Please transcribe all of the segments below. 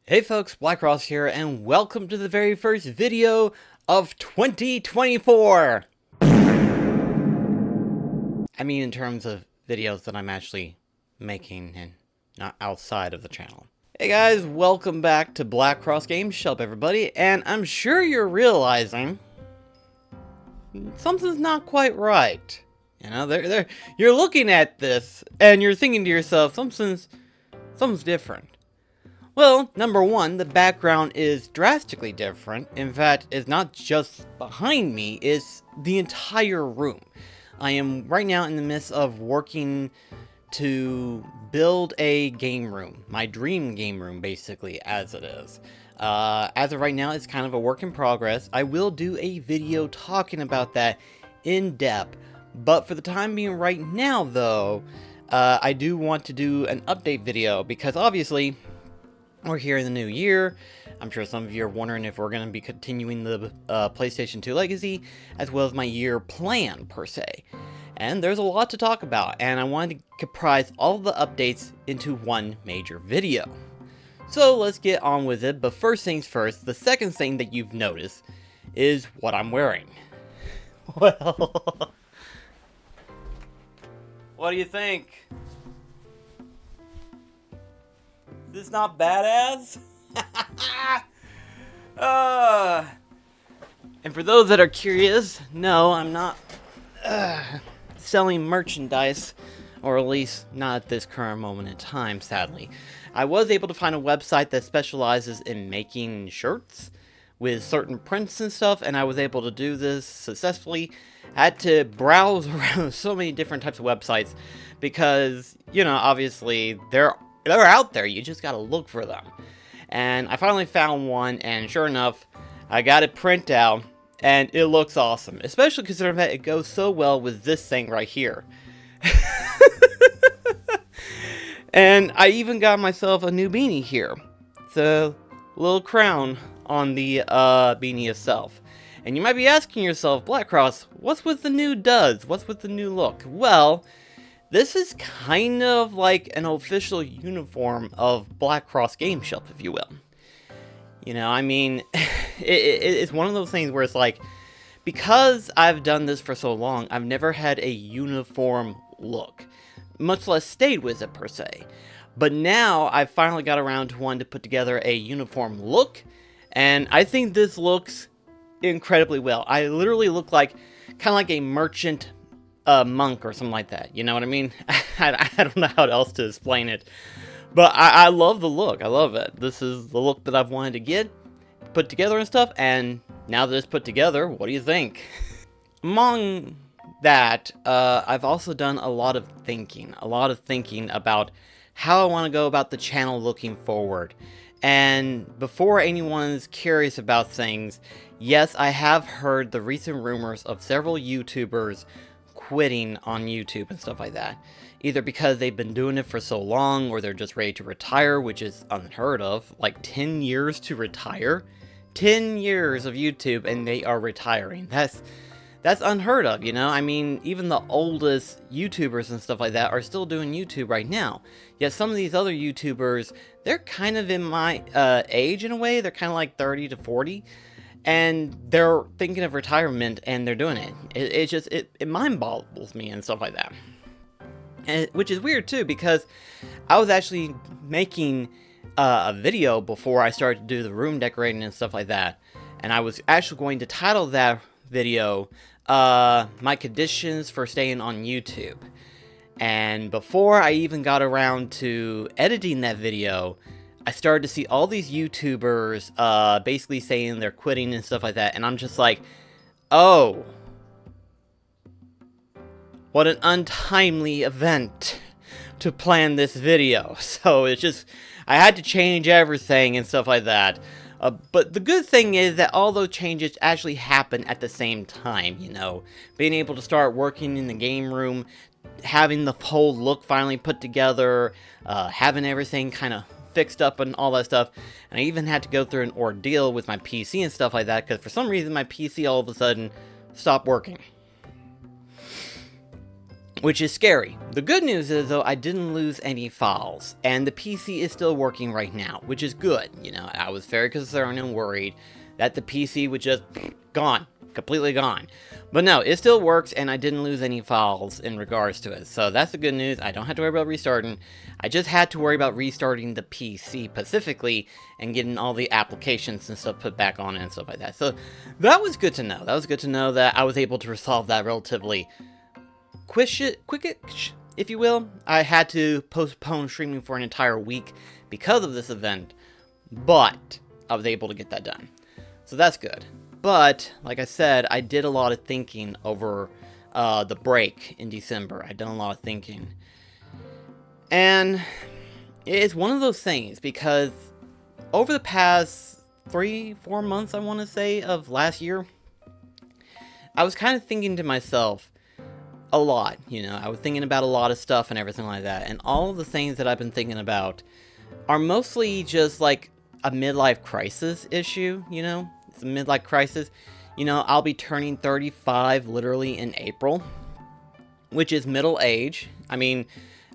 Hey folks, BlackCross here, and welcome to the very first video of 2024! I mean in terms of videos that I'm actually making and not outside of the channel. Hey guys, welcome back to BlackCross Games Shop, everybody, and I'm sure you're realizing something's not quite right. You know, you're looking at this, and you're thinking to yourself, something's different. Well, number one, the background is drastically different. In fact, it's not just behind me, it's the entire room. I am right now in the midst of working to build a game room. My dream game room, basically, as it is. As of right now, it's kind of a work in progress. I will do a video talking about that in depth. But for the time being right now, though, I do want to do an update video because obviously we're here in the new year. I'm sure some of you are wondering if we're going to be continuing the PlayStation 2 Legacy, as well as my year plan, per se. And there's a lot to talk about, and I wanted to comprise all of the updates into one major video. So let's get on with it, but first things first, the second thing that you've noticed is what I'm wearing. Well, what do you think? Is this not badass? And for those that are curious, no, I'm not selling merchandise, or at least not at this current moment in time, sadly. I was able to find a website that specializes in making shirts with certain prints and stuff, and I was able to do this successfully. I had to browse around so many different types of websites because, you know, obviously they're out there, you just gotta look for them. And I finally found one, and sure enough, I got it print out, and it looks awesome. Especially considering that it goes so well with this thing right here. And I even got myself a new beanie here. It's a little crown on the beanie itself. And you might be asking yourself, BlackCross, what's with the new duds? What's with the new look? Well, this is kind of like an official uniform of BlackCross Game Shop, if you will. You know, I mean, it's one of those things where it's like, because I've done this for so long, I've never had a uniform look, much less stayed with it per se. But now I've finally got around to wanting to put together a uniform look, and I think this looks incredibly well. I literally look like, kind of like a merchant monk or something like that, you know what I mean? I don't know how else to explain it, but I love the look. I love it. This is the look that I've wanted to get put together and stuff, and now that it's put together, what do you think? Among that, I've also done a lot of thinking about how I want to go about the channel looking forward. And before anyone's curious about things, yes, I have heard the recent rumors of several YouTubers quitting on YouTube and stuff like that. Either because they've been doing it for so long, or they're just ready to retire, which is unheard of. Like 10 years to retire? 10 years of YouTube and they are retiring. That's unheard of, you know? I mean, even the oldest YouTubers and stuff like that are still doing YouTube right now. Yet some of these other YouTubers, they're kind of in my age in a way. They're kind of like 30 to 40. And they're thinking of retirement, and they're doing it. It mind boggles me and stuff like that. And, which is weird too, because I was actually making a video before I started to do the room decorating and stuff like that. And I was actually going to title that video, My Conditions for Staying on YouTube. And before I even got around to editing that video, I started to see all these YouTubers basically saying they're quitting and stuff like that, and I'm just like, oh, what an untimely event to plan this video. So it's just, I had to change everything and stuff like that. But the good thing is that all those changes actually happen at the same time, you know. Being able to start working in the game room, having the whole look finally put together, having everything kind of fixed up and all that stuff. And I even had to go through an ordeal with my PC and stuff like that, because for some reason my PC all of a sudden stopped working. which is scary. The good news is, though, I didn't lose any files, and the PC is still working right now, which is good. You know, I was very concerned and worried that the PC would just gone, completely gone. But no, it still works, and I didn't lose any files in regards to it. So that's the good news. I don't have to worry about restarting. I just had to worry about restarting the PC specifically and getting all the applications and stuff put back on it and stuff like that. So that was good to know. That was good to know that I was able to resolve that relatively quick, if you will. I had to postpone streaming for an entire week because of this event, but I was able to get that done. So that's good. But, like I said, I did a lot of thinking over the break in December. I done a lot of thinking. And it's one of those things, because over the past 3-4 months, I want to say, of last year, I was kind of thinking to myself a lot, you know. I was thinking about a lot of stuff and everything like that. And all of the things that I've been thinking about are mostly just like a midlife crisis issue, you know. It's a midlife crisis. You know, I'll be turning 35 literally in April, which is middle age. I mean,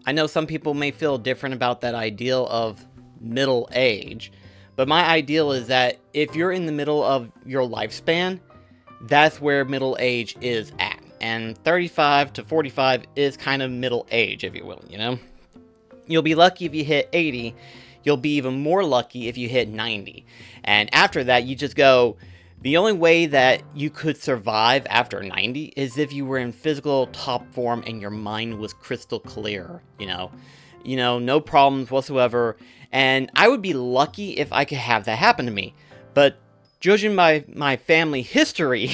I know some people may feel different about that ideal of middle age, but my ideal is that if you're in the middle of your lifespan, that's where middle age is at. And 35 to 45 is kind of middle age, if you will, you know? You'll be lucky if you hit 80. You'll be even more lucky if you hit 90. And after that, you just go, the only way that you could survive after 90 is if you were in physical top form and your mind was crystal clear, you know? You know, no problems whatsoever. And I would be lucky if I could have that happen to me. But judging by my family history,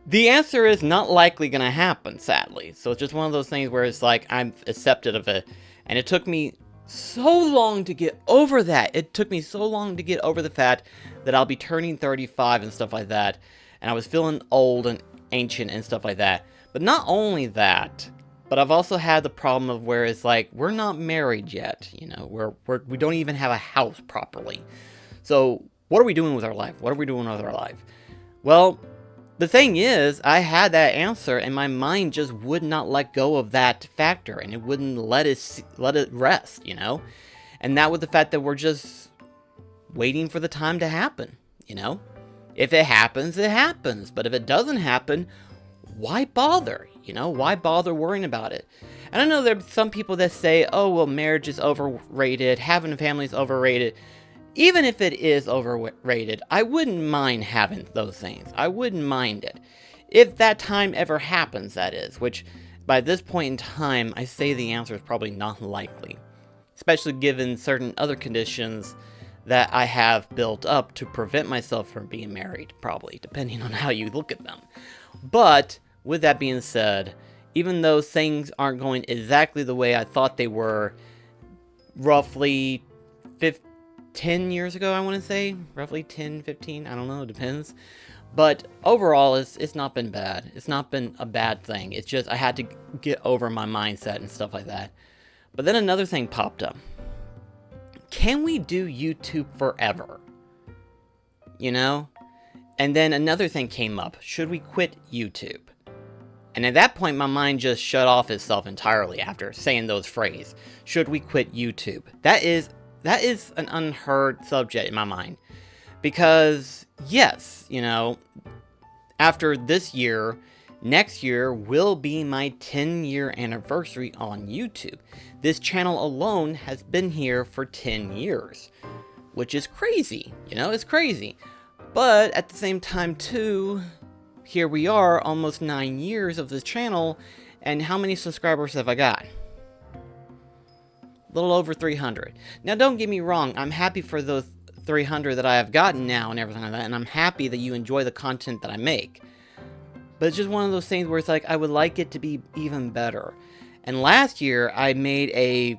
the answer is not likely going to happen, sadly. So it's just one of those things where it's like, I'm accepted of it. And it took me so long to get over that. It took me so long to get over the fact that I'll be turning 35 and stuff like that. And I was feeling old and ancient and stuff like that. But not only that, but I've also had the problem of where it's like, we're not married yet. You know, we don't even have a house properly. So what are we doing with our life? What are we doing with our life? Well, the thing is, I had that answer, and my mind just would not let go of that factor, and it wouldn't let it rest, you know? And that was the fact that we're just waiting for the time to happen, you know? If it happens, it happens. But if it doesn't happen, why bother? You know, why bother worrying about it? And I know there's some people that say, oh, well, marriage is overrated, having a family is overrated. Even if it is overrated, I wouldn't mind having those things. I wouldn't mind it. If that time ever happens, that is. Which, by this point in time, I say the answer is probably not likely. Especially given certain other conditions that I have built up to prevent myself from being married, probably, depending on how you look at them. But, with that being said, even though things aren't going exactly the way I thought they were, roughly 10 years ago, I want to say, roughly 10, 15, I don't know, it depends. But overall, it's not been bad. It's not been a bad thing. It's just I had to get over my mindset and stuff like that. But then another thing popped up. Can we do YouTube forever? You know? And then another thing came up. Should we quit YouTube? And at that point, my mind just shut off itself entirely after saying those phrases. Should we quit YouTube? That is an unheard subject in my mind. Because, yes, you know, after this year, next year will be my 10-year anniversary on YouTube. This channel alone has been here for 10 years. Which is crazy, you know, it's crazy. But at the same time, too, here we are, almost 9 years of this channel, and how many subscribers have I got? Little over 300. Now, don't get me wrong, I'm happy for those 300 that I have gotten now and everything like that, and I'm happy that you enjoy the content that I make. But it's just one of those things where it's like, I would like it to be even better. And last year, I made a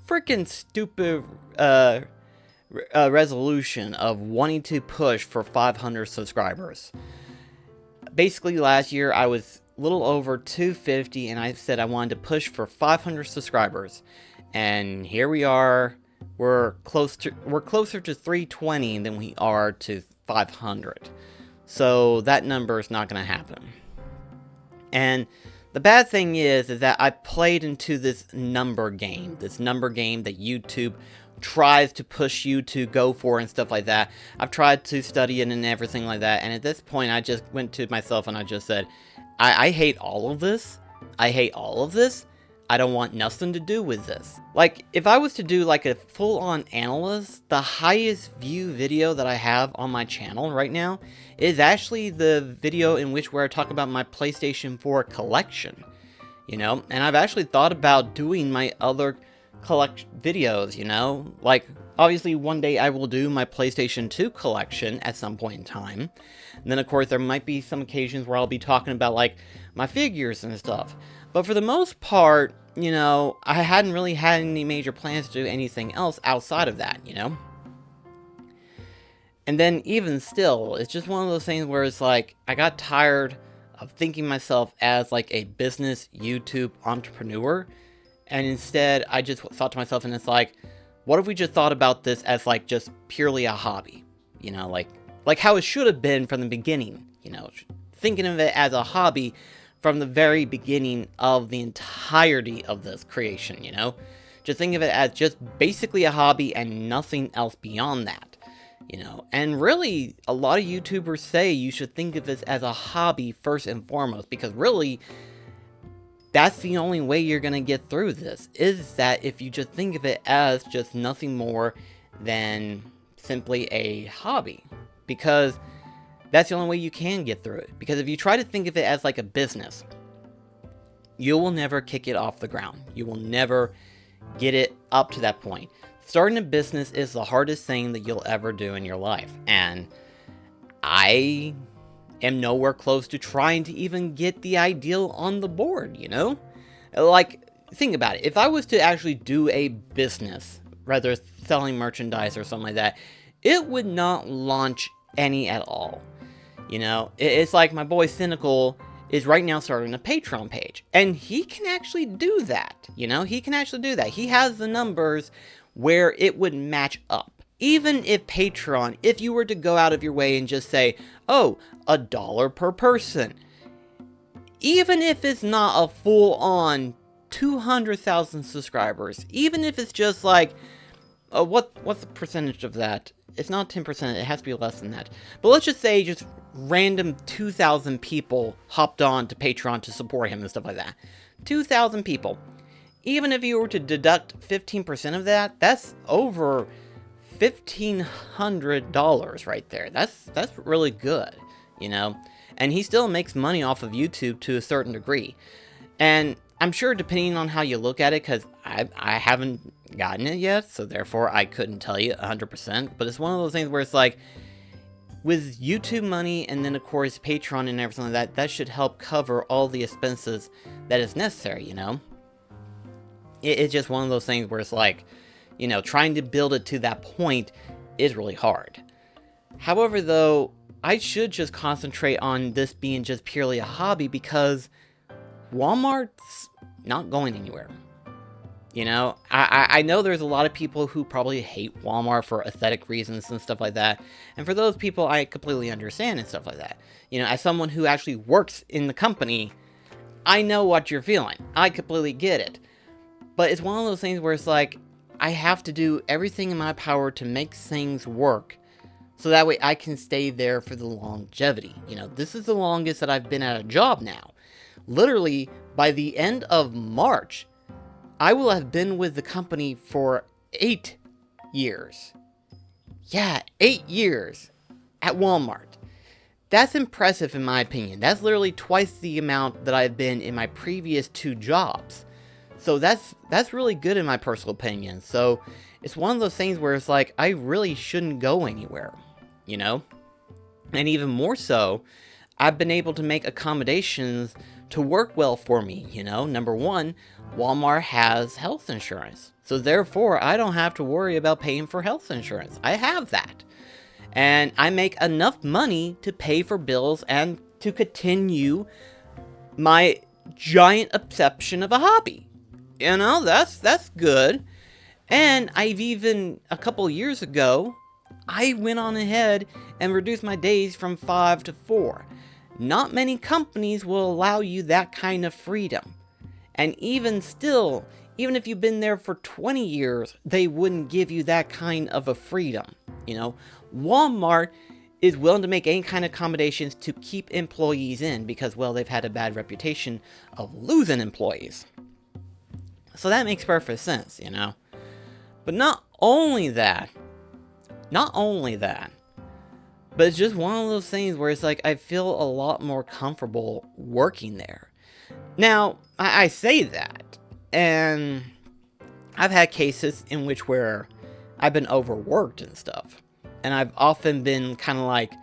freaking stupid resolution of wanting to push for 500 subscribers. Basically, last year, I was a little over 250, and I said I wanted to push for 500 subscribers. And here we are, we're closer to 320 than we are to 500. So that number is not going to happen. And The bad thing is that I played into this number game that YouTube tries to push you to go for and stuff like that. I've tried to study it and everything like that, and at this point I just went to myself and I just said, I hate all of this. I hate all of this. I don't want nothing to do with this. Like, if I was to do like a full-on analyst, the highest view video that I have on my channel right now is actually the video in which where I talk about my PlayStation 4 collection, you know? And I've actually thought about doing my other collect videos, you know? Like, obviously one day I will do my PlayStation 2 collection at some point in time. And then of course there might be some occasions where I'll be talking about like my figures and stuff. But for the most part, you know, I hadn't really had any major plans to do anything else outside of that, you know? And then even still, it's just one of those things where it's like, I got tired of thinking myself as like a business YouTube entrepreneur. And instead, I just thought to myself, and it's like, what if we just thought about this as like just purely a hobby? You know, like how it should have been from the beginning, you know? Thinking of it as a hobby from the very beginning of the entirety of this creation, you know? Just think of it as just basically a hobby and nothing else beyond that, you know? And really, a lot of YouTubers say you should think of this as a hobby first and foremost, because really, that's the only way you're going to get through this, is that if you just think of it as just nothing more than simply a hobby. Because that's the only way you can get through it. Because if you try to think of it as like a business, you will never kick it off the ground. You will never get it up to that point. Starting a business is the hardest thing that you'll ever do in your life. And I am nowhere close to trying to even get the ideal on the board, you know? Like, think about it. If I was to actually do a business, rather selling merchandise or something like that, it would not launch any at all. You know, it's like my boy Cynical is right now starting a Patreon page, and he can actually do that. You know, he can actually do that. He has the numbers where it would match up. Even if Patreon, if you were to go out of your way and just say, oh, $1 per person, even if it's not a full-on 200,000 subscribers, even if it's just like, what's the percentage of that? It's not 10%, it has to be less than that. But let's just say just random 2,000 people hopped on to Patreon to support him and stuff like that. 2,000 people. Even if you were to deduct 15% of that, that's over $1,500 right there. That's really good, you know? And he still makes money off of YouTube to a certain degree. And I'm sure depending on how you look at it, because I haven't gotten it yet, so therefore I couldn't tell you 100%, but it's one of those things where it's like, with YouTube money and then of course Patreon and everything like that, that should help cover all the expenses that is necessary, you know? It's just one of those things where it's like, you know, trying to build it to that point is really hard. However, though, I should just concentrate on this being just purely a hobby because Walmart's not going anywhere. You know, I know there's a lot of people who probably hate Walmart for aesthetic reasons and stuff like that. And for those people, I completely understand and stuff like that. You know, as someone who actually works in the company, I know what you're feeling. I completely get it. But it's one of those things where it's like, I have to do everything in my power to make things work. So that way I can stay there for the longevity. You know, this is the longest that I've been at a job now. Literally, by the end of March, I will have been with the company for 8 years. Yeah, 8 years at Walmart. That's impressive in my opinion. That's literally twice the amount that I've been in my previous 2 jobs. So that's really good in my personal opinion. So it's one of those things where it's like, I really shouldn't go anywhere, you know? And even more so, I've been able to make accommodations to work well for me, you know? Number one, Walmart has health insurance. So therefore, I don't have to worry about paying for health insurance. I have that. And I make enough money to pay for bills and to continue my giant obsession of a hobby. You know, that's good. And I've even, a couple years ago, I went on ahead and reduced my days from 5 to 4. Not many companies will allow you that kind of freedom. And even still, even if you've been there for 20 years, they wouldn't give you that kind of a freedom. Walmart is willing to make any kind of accommodations to keep employees in because, well, they've had a bad reputation of losing employees. So that makes perfect sense, But not only that, but it's just one of those things where it's like I feel a lot more comfortable working there. Now, I say that, and I've had cases in which where I've been overworked and stuff. And I've often been kind of like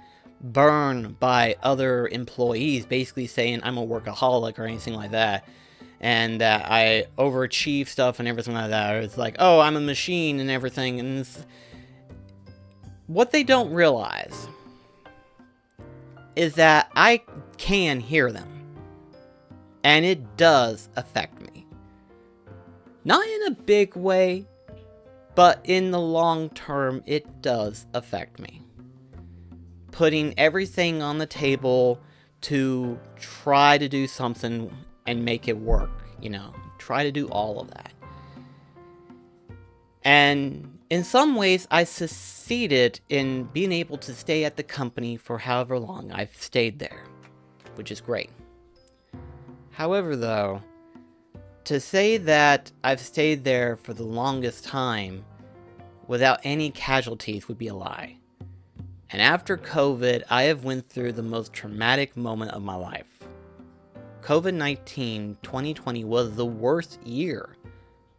burned by other employees basically saying I'm a workaholic or anything like that. And that I overachieve stuff and everything like that. Or it's like, oh, I'm a machine and everything. And what they don't realize is that I can hear them. And it does affect me. Not in a big way, but in the long term, it does affect me. Putting everything on the table to try to do something and make it work, try to do all of that. And in some ways, I succeeded in being able to stay at the company for however long I've stayed there, which is great. However, though, to say that I've stayed there for the longest time without any casualties would be a lie. And after COVID, I have went through the most traumatic moment of my life. COVID-19 2020 was the worst year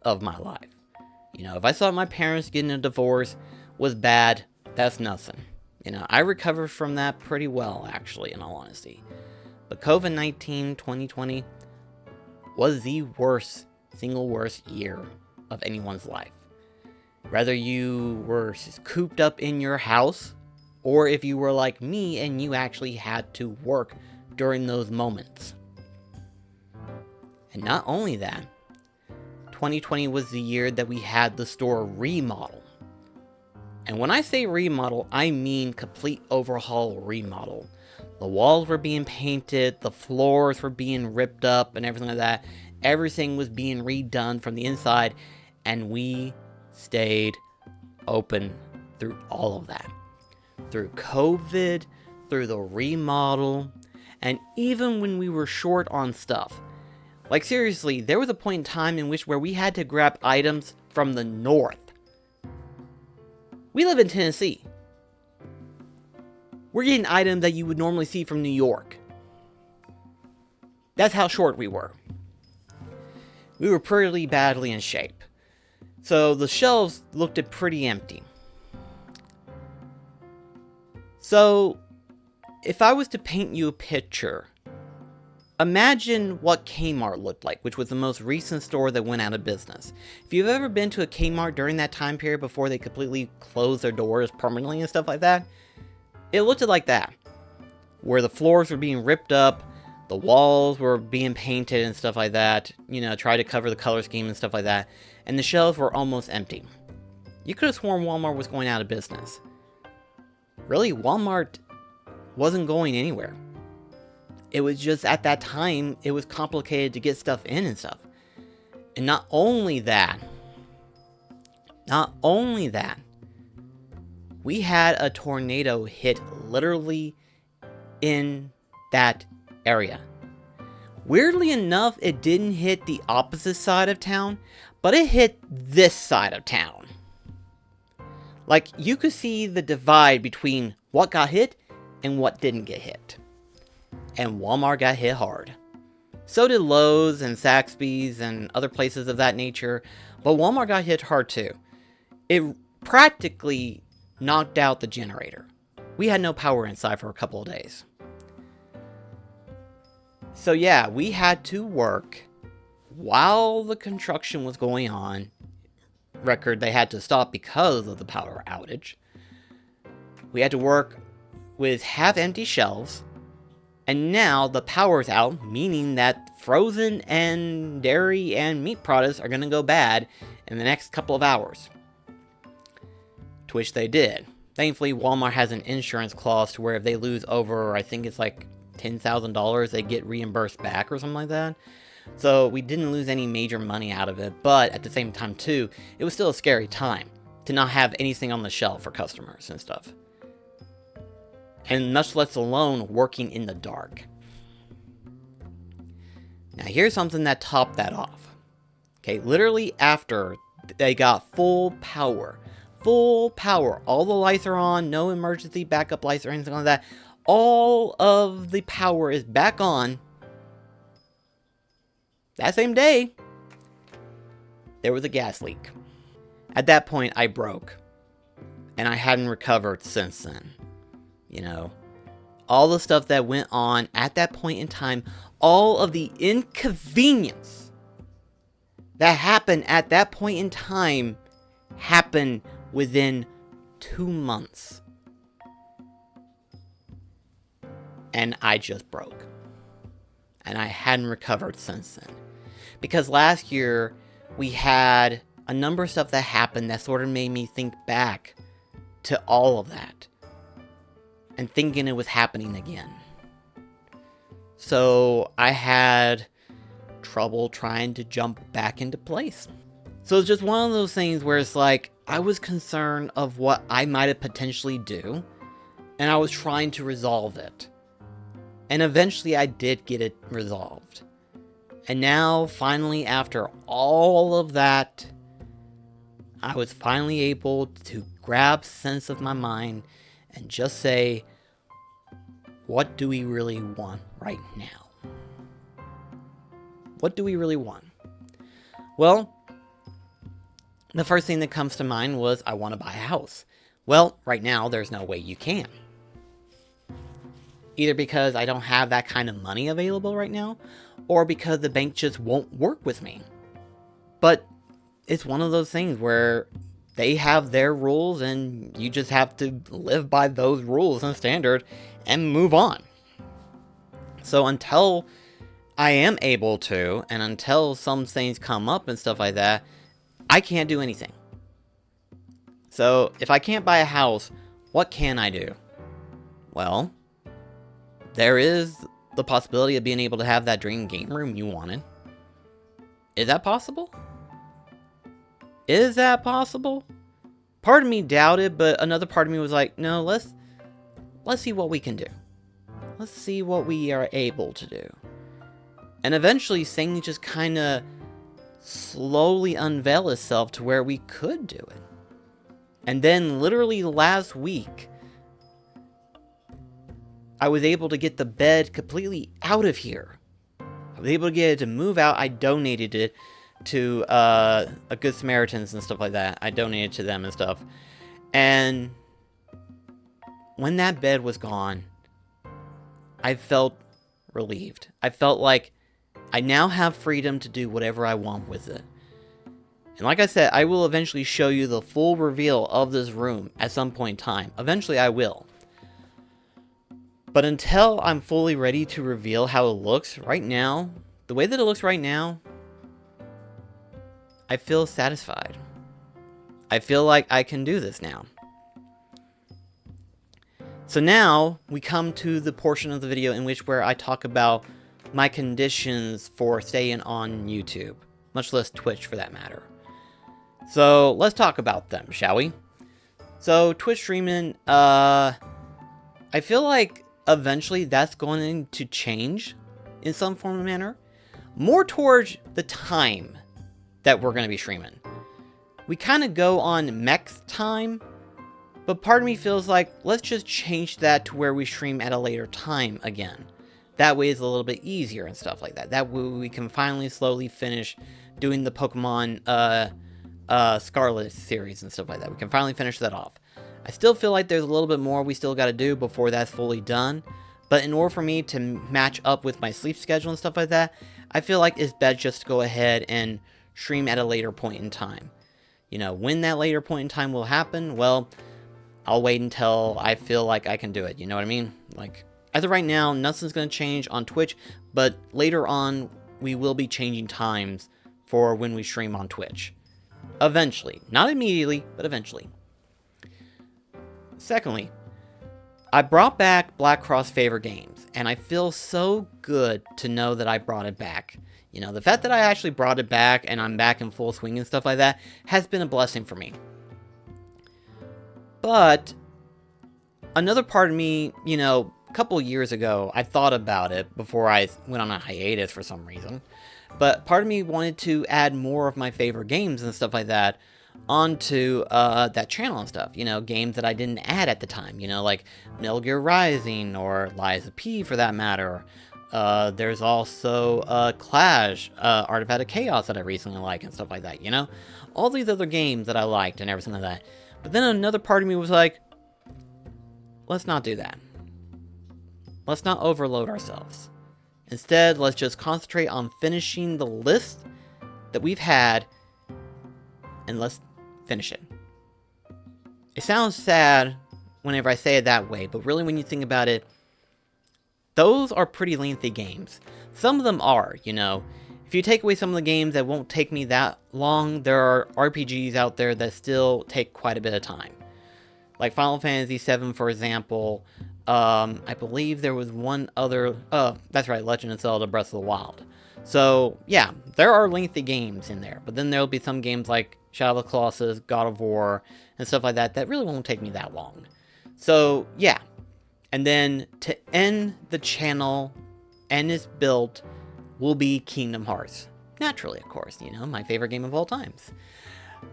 of my life. If I saw my parents getting a divorce was bad, that's nothing. I recovered from that pretty well, actually, in all honesty. But COVID-19 2020 was the single worst year of anyone's life. Whether you were cooped up in your house, or if you were like me and you actually had to work during those moments. And not only that, 2020 was the year that we had the store remodel. And when I say remodel, I mean complete overhaul remodel. The walls were being painted, the floors were being ripped up and everything like that. Everything was being redone from the inside, and we stayed open through all of that. Through COVID, through the remodel, and even when we were short on stuff. Like seriously, there was a point in time in which where we had to grab items from the north. We live in Tennessee. We're getting items that you would normally see from New York. That's how short we were. We were pretty badly in shape. So the shelves looked pretty empty. So, if I was to paint you a picture, imagine what Kmart looked like, which was the most recent store that went out of business. If you've ever been to a Kmart during that time period before they completely closed their doors permanently and stuff like that, it looked like that. Where the floors were being ripped up, the walls were being painted and stuff like that, try to cover the color scheme and stuff like that, and the shelves were almost empty. You could have sworn Walmart was going out of business. Really, Walmart wasn't going anywhere. It was just at that time, it was complicated to get stuff in and stuff. And not only that, we had a tornado hit literally in that area. Weirdly enough, it didn't hit the opposite side of town, but it hit this side of town. Like, you could see the divide between what got hit and what didn't get hit. And Walmart got hit hard. So did Lowe's and Saxby's and other places of that nature, but Walmart got hit hard too. It practically knocked out the generator. We had no power inside for a couple of days. So yeah, we had to work while the construction was going on. Record, they had to stop because of the power outage. We had to work with half-empty shelves, and now the power's out, meaning that frozen and dairy and meat products are going to go bad in the next couple of hours. To which they did. Thankfully, Walmart has an insurance clause to where if they lose over, I think it's like $10,000 they get reimbursed back or something like that. So we didn't lose any major money out of it, but at the same time too, it was still a scary time to not have anything on the shelf for customers and stuff. And much less alone working in the dark. Now here's something that topped that off. Okay, literally after they got full power, all the lights are on, no emergency backup lights or anything like that, all of the power is back on. That same day, there was a gas leak. At that point, I broke. And I hadn't recovered since then. You know, all the stuff that went on at that point in time, all of the inconvenience that happened at that point in time happened within 2 months. And I just broke. And I hadn't recovered since then. Because last year, we had a number of stuff that happened that sort of made me think back to all of that. And thinking it was happening again. So I had trouble trying to jump back into place. So it's just one of those things where it's like, I was concerned of what I might have potentially do. And I was trying to resolve it. And eventually I did get it resolved. And now, finally, after all of that, I was finally able to grab sense of my mind and just say, what do we really want right now? What do we really want? Well, the first thing that comes to mind was I want to buy a house. Well, right now, there's no way you can. Either because I don't have that kind of money available right now, or because the bank just won't work with me. But it's one of those things where they have their rules and you just have to live by those rules and standard and move on. So until I am able to, and until some things come up and stuff like that, I can't do anything. So if I can't buy a house, what can I do? Well, there is the possibility of being able to have that dream game room you wanted. Is that possible? Is that possible? Part of me doubted, but another part of me was like, no, let's see what we can do. Let's see what we are able to do. And eventually, things just kind of slowly unveil itself to where we could do it. And then literally last week, I was able to get the bed completely out of here. I was able to get it to move out. I donated it to a Good Samaritans and stuff like that. I donated to them and stuff. And when that bed was gone, I felt relieved. I felt like I now have freedom to do whatever I want with it. And like I said, I will eventually show you the full reveal of this room at some point in time. Eventually I will. But until I'm fully ready to reveal how it looks right now, the way that it looks right now, I feel satisfied. I feel like I can do this now. So now we come to the portion of the video in which where I talk about my conditions for staying on YouTube, much less Twitch for that matter. So let's talk about them, shall we? So Twitch streaming, I feel like eventually that's going to change in some form or manner. More towards the time that we're going to be streaming. We kind of go on max time, but part of me feels like let's just change that to where we stream at a later time again. That way it's a little bit easier and stuff like that. That way we can finally slowly finish doing the Pokemon Scarlet series and stuff like that. We can finally finish that off. I still feel like there's a little bit more we still got to do before that's fully done. But in order for me to match up with my sleep schedule and stuff like that, I feel like it's best just to go ahead and stream at a later point in time. You know, when that later point in time will happen, well, I'll wait until I feel like I can do it. You know what I mean? Like, as of right now, nothing's going to change on Twitch, but later on, we will be changing times for when we stream on Twitch. Eventually. Not immediately, but eventually. Secondly, I brought back BlackCross favorite games, and I feel so good to know that I brought it back. You know, the fact that I actually brought it back and I'm back in full swing and stuff like that has been a blessing for me. But another part of me, you know, a couple years ago, I thought about it before I went on a hiatus for some reason. But part of me wanted to add more of my favorite games and stuff like that onto that channel and stuff. You know, games that I didn't add at the time. You know, like Metal Gear Rising or Lies of P for that matter. There's also Clash, Artifact of Chaos that I recently liked and stuff like that, you know? All these other games that I liked and everything like that. But then another part of me was like, let's not do that. Let's not overload ourselves. Instead, let's just concentrate on finishing the list that we've had, and let's finish it. It sounds sad whenever I say it that way, but really when you think about it, those are pretty lengthy games. Some of them are, you know. If you take away some of the games that won't take me that long, there are RPGs out there that still take quite a bit of time. Like Final Fantasy VII, for example. I believe there was one other... that's right, Legend of Zelda Breath of the Wild. So, yeah, there are lengthy games in there. But then there'll be some games like Shadow of the Colossus, God of War, and stuff like that really won't take me that long. So, yeah. And then, to end the channel and its build, will be Kingdom Hearts. Naturally, of course, you know, my favorite game of all times.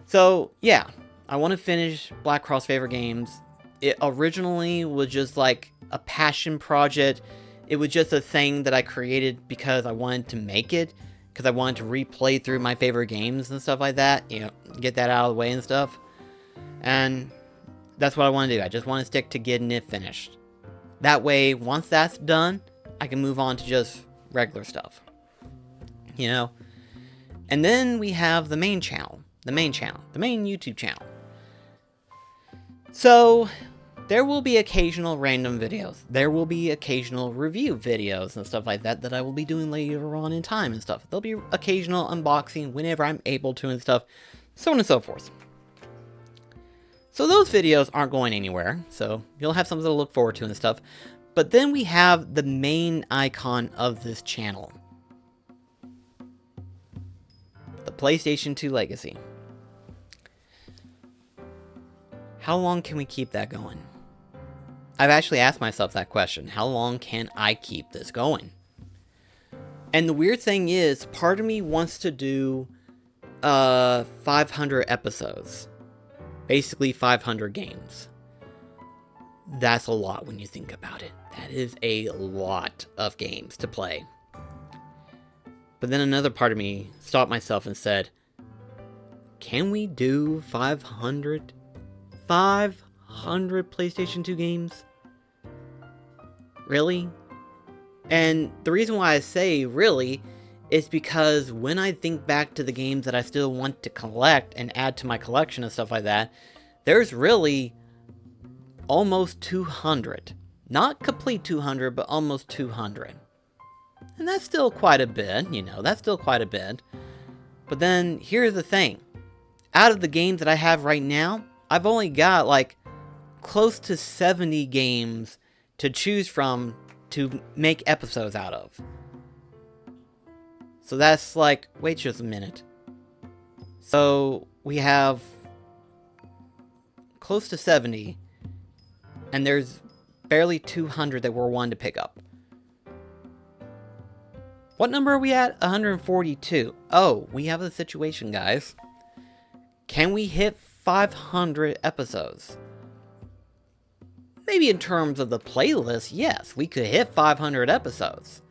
So, yeah, I want to finish BlackCross favorite games. It originally was just like a passion project. It was just a thing that I created because I wanted to make it. Because I wanted to replay through my favorite games and stuff like that. You know, get that out of the way and stuff. And that's what I want to do. I just want to stick to getting it finished. That way, once that's done, I can move on to just regular stuff. You know? And then we have the main channel. The main YouTube channel. So, there will be occasional random videos. There will be occasional review videos and stuff like that I will be doing later on in time and stuff. There'll be occasional unboxing whenever I'm able to and stuff. So on and so forth. So those videos aren't going anywhere, so you'll have something to look forward to and stuff. But then we have the main icon of this channel. The PlayStation 2 Legacy. How long can we keep that going? I've actually asked myself that question. How long can I keep this going? And the weird thing is, part of me wants to do 500 episodes. Basically 500 games. That's a lot when you think about it. That is a lot of games to play. But then another part of me stopped myself and said, can we do 500? 500 PlayStation 2 games? Really? And the reason why I say really is because when I think back to the games that I still want to collect and add to my collection and stuff like that, there's really almost 200. Not complete 200, but almost 200. And that's still quite a bit, you know, that's still quite a bit. But then, here's the thing. Out of the games that I have right now, I've only got, like, close to 70 games to choose from to make episodes out of. So that's like, wait just a minute. So we have close to 70, and there's barely 200 that we're wanting to pick up. What number are we at? 142. Oh, we have a situation, guys. Can we hit 500 episodes? Maybe in terms of the playlist, yes, we could hit 500 episodes.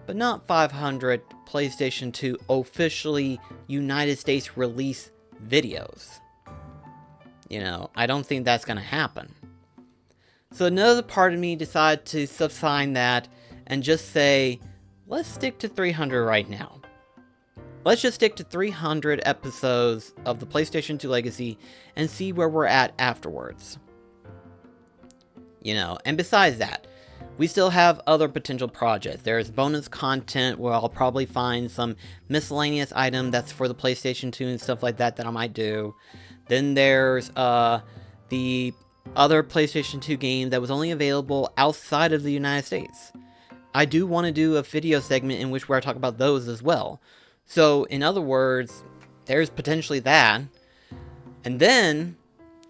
But not 500 PlayStation 2 officially United States release videos. You know, I don't think that's going to happen. So another part of me decided to subsign that and just say, let's stick to 300 right now. Let's just stick to 300 episodes of the PlayStation 2 Legacy and see where we're at afterwards. You know, and besides that, we still have other potential projects. There's bonus content where I'll probably find some miscellaneous item that's for the PlayStation 2 and stuff like that I might do. Then there's the other PlayStation 2 games that was only available outside of the United States. I do want to do a video segment in which where I talk about those as well. So, in other words, there's potentially that. And then,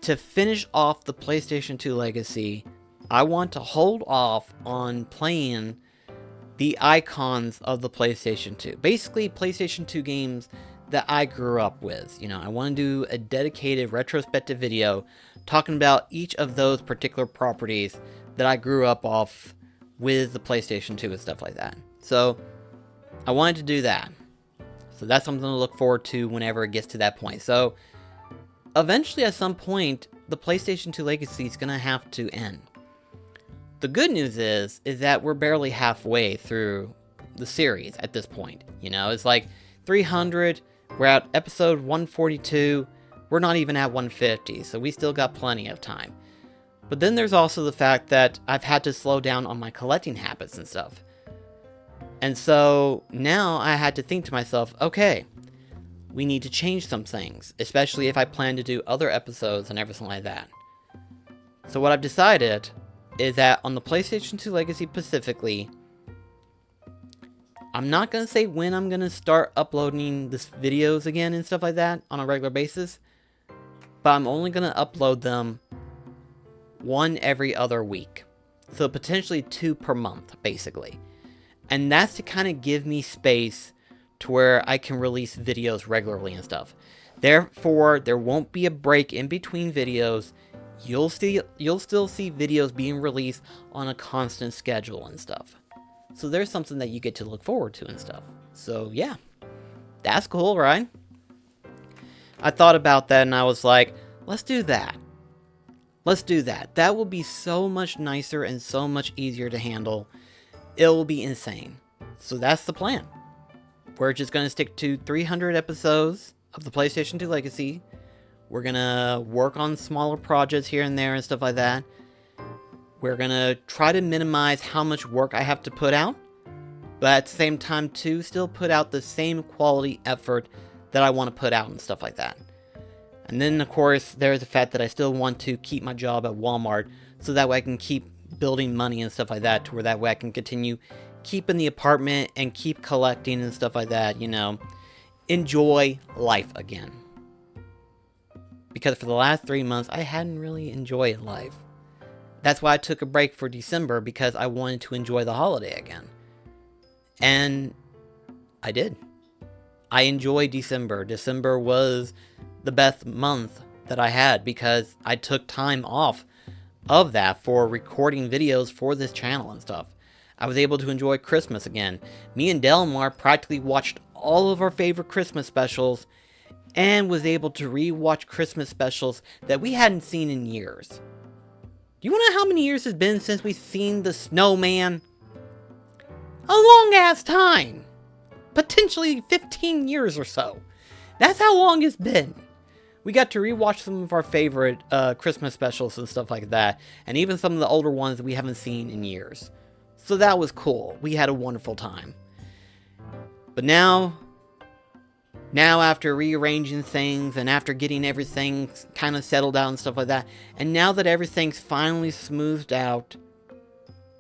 to finish off the PlayStation 2 legacy, I want to hold off on playing the icons of the PlayStation 2. Basically, PlayStation 2 games that I grew up with. You know, I want to do a dedicated retrospective video talking about each of those particular properties that I grew up off with the PlayStation 2 and stuff like that. So, I wanted to do that. So that's something to look forward to whenever it gets to that point. So, eventually at some point, the PlayStation 2 legacy is going to have to end. The good news is that we're barely halfway through the series at this point. You know, it's like 300, we're at episode 142, we're not even at 150, so we still got plenty of time. But then there's also the fact that I've had to slow down on my collecting habits and stuff. And so now I had to think to myself, okay, we need to change some things, especially if I plan to do other episodes and everything like that. So what I've decided is that on the PlayStation 2 Legacy specifically, I'm not going to say when I'm going to start uploading this videos again and stuff like that on a regular basis, but I'm only going to upload them one every other week. So potentially 2 per month, basically. And that's to kind of give me space to where I can release videos regularly and stuff. Therefore, there won't be a break in between videos. You'll still see videos being released on a constant schedule and stuff. So there's something that you get to look forward to and stuff. So yeah, that's cool, right? I thought about that and I was like, let's do that. Let's do that. That will be so much nicer and so much easier to handle. It will be insane. So that's the plan. We're just going to stick to 300 episodes of the PlayStation 2 Legacy. We're going to work on smaller projects here and there and stuff like that. We're going to try to minimize how much work I have to put out. But at the same time, too, still put out the same quality effort that I want to put out and stuff like that. And then, of course, there's the fact that I still want to keep my job at Walmart so that way I can keep building money and stuff like that, to where that way I can continue keeping the apartment and keep collecting and stuff like that, you know. Enjoy life again. Because for the last 3 months, I hadn't really enjoyed life. That's why I took a break for December, because I wanted to enjoy the holiday again. And I did. I enjoyed December. December was the best month that I had because I took time off of that for recording videos for this channel and stuff. I was able to enjoy Christmas again. Me and Delmar practically watched all of our favorite Christmas specials and was able to re-watch Christmas specials that we hadn't seen in years. Do you want to know how many years it's been since we've seen the Snowman? A long ass time. Potentially 15 years or so. That's how long it's been. We got to rewatch some of our favorite Christmas specials and stuff like that. And even some of the older ones that we haven't seen in years. So that was cool. We had a wonderful time. But now after rearranging things and after getting everything kind of settled out and stuff like that, and now that everything's finally smoothed out,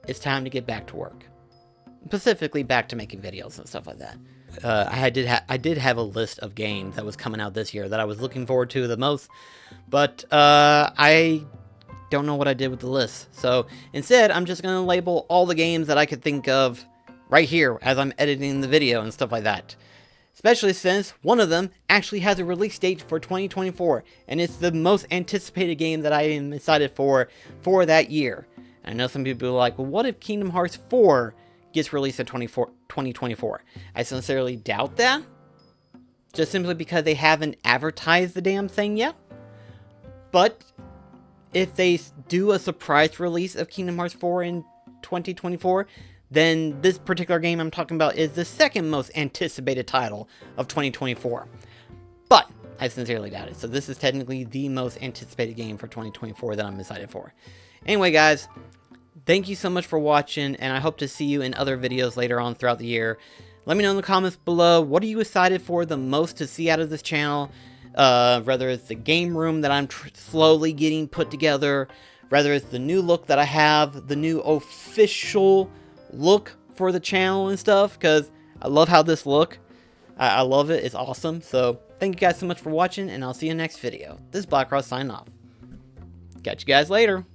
it's time to get back to work. Specifically back to making videos and stuff like that. I did have a list of games that was coming out this year that I was looking forward to the most, but I don't know what I did with the list. So instead, I'm just going to label all the games that I could think of right here as I'm editing the video and stuff like that. Especially since one of them actually has a release date for 2024, and it's the most anticipated game that I am excited for that year. And I know some people are like, well, what if Kingdom Hearts 4 gets released in 2024? I sincerely doubt that, just simply because they haven't advertised the damn thing yet. But if they do a surprise release of Kingdom Hearts 4 in 2024, then this particular game I'm talking about is the second most anticipated title of 2024. But I sincerely doubt it. So this is technically the most anticipated game for 2024 that I'm excited for. Anyway, guys, thank you so much for watching, and I hope to see you in other videos later on throughout the year. Let me know in the comments below, what are you excited for the most to see out of this channel? whether it's the game room that I'm slowly getting put together, whether it's the new look that I have, the new official look for the channel and stuff, because I love how this look. I love it. It's awesome. So thank you guys so much for watching, and I'll see you in the next video. This is BlackCross signing off. Catch you guys later.